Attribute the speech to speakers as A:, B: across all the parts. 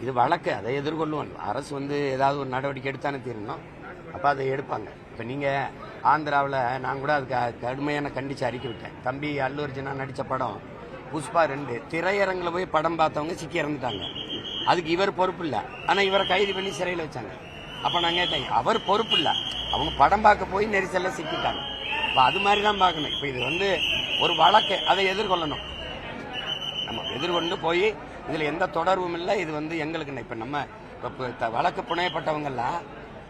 A: இது வழக்கு, அதை எதிர்கொள்ளுவோம். அரசு ஏதாவது ஒரு நடவடிக்கை எடுத்தானே தீரணும், அப்போ அதை எடுப்பாங்க. இப்போ நீங்கள் ஆந்திராவில் நான் கூட அதுக்கு கடுமையான கண்டித்து அறிக்கை விட்டேன். தம்பி அல்லு அர்ஜுனா நடித்த படம் புஷ்பா 2 திரையரங்கில் போய் படம் பார்த்தவங்க சிக்கி இறந்துட்டாங்க. அதுக்கு இவர் பொறுப்பு இல்லை, ஆனால் இவரை கைது பண்ணி சிறையில் வச்சாங்க. அப்போ நான் கேட்டேன், அவர் பொறுப்பு இல்லை, அவங்க படம் பார்க்க போய் நெரிசலில் சிக்கிட்டாங்க. இப்போ அது மாதிரி தான் பார்க்கணும். இப்போ இது ஒரு வழக்கு, அதை எதிர்கொள்ளணும். நம்ம எதிர்கொண்டு போய் இதில் எந்த தொடர்பும் இல்லை, இது எங்களுக்கு இப்போ நம்ம இப்போ வழக்கு புனையப்பட்டவங்கெல்லாம்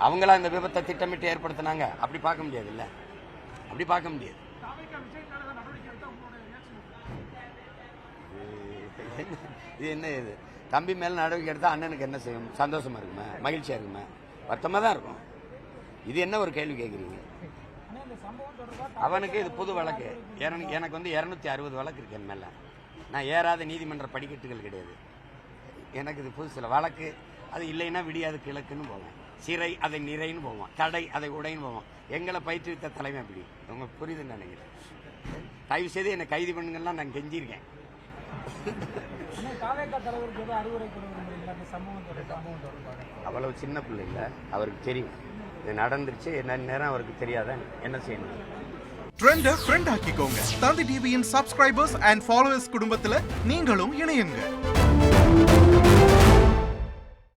A: அவங்களா இந்த விபத்தை திட்டமிட்டு ஏற்படுத்தினாங்க, அப்படி பார்க்க முடியாது. இல்லை, அப்படி பார்க்க முடியாது. இது என்ன, இது தம்பி மேல நடவடிக்கை எடுத்தால் அண்ணனுக்கு என்ன செய்யும்? சந்தோஷமா இருக்குமா, மகிழ்ச்சியா இருக்குமா, வருத்தமாக தான் இருக்கும். இது என்ன ஒரு கேள்வி கேட்குறீங்க? அவனுக்கு இது புது வழக்கு. எனக்கு 260 வழக்கு இருக்கு என் மேல. நான் ஏறாத நீதிமன்ற படிக்கட்டுகள் கிடையாது. எனக்கு இது புதுசில் வழக்கு. அது இல்லைன்னா விடியாது கிழக்குன்னு போவேன், சிறை அதை நிறைன்னு போவோம், தடை அதை உடைன்னு போவோம். எங்களை பயிற்றுவித்த தலைமை அப்படி. உங்களுக்கு புரியுதுன்னு நினைக்கிறேன். தயவு செய்து என்னை கைது பண்ணுங்கலாம் நான் கெஞ்சிருக்கேன். அவ்வளவு சின்ன பிள்ளை இல்லை, அவருக்கு தெரியும் இது நடந்துருச்சு. என்ன நேரம் அவருக்கு தெரியாத என்ன செய்யணும்.
B: ட்ரெண்டை ஃப்ரெண்ட் ஆக்கிக்கோங்க. தந்தி டிவியின் சப்ஸ்கிரைபர்ஸ் அண்ட் ஃபாலோவர்ஸ் குடும்பத்தில் நீங்களும் இணையுங்க.